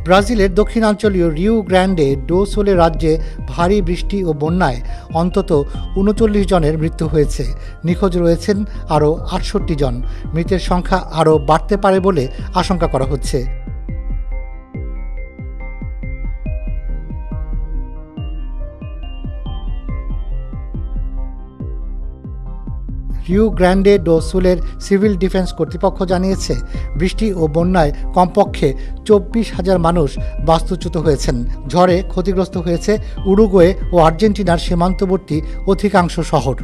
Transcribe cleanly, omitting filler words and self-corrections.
ব্রাজিলের দক্ষিণাঞ্চলীয় Rio Grande do সুলে রাজ্যে ভারী বৃষ্টি ও বন্যায় অন্তত ৩৯ জনের মৃত্যু হয়েছে। নিখোঁজ রয়েছেন আরও ৬৮ জন। মৃতের সংখ্যা আরও বাড়তে পারে বলে আশঙ্কা করা হচ্ছে। রিও গ্র্যান্ডে ডো সুলের সিভিল ডিফেন্স কর্তৃপক্ষ জানিয়েছে, বৃষ্টি ও বন্যায় কমপক্ষে ২৪,০০০ মানুষ বাস্তুচ্যুত হয়েছেন। ঝড়ে ক্ষতিগ্রস্ত হয়েছে উরুগুয়ে ও আর্জেন্টিনার সীমান্তবর্তী অধিকাংশ শহর।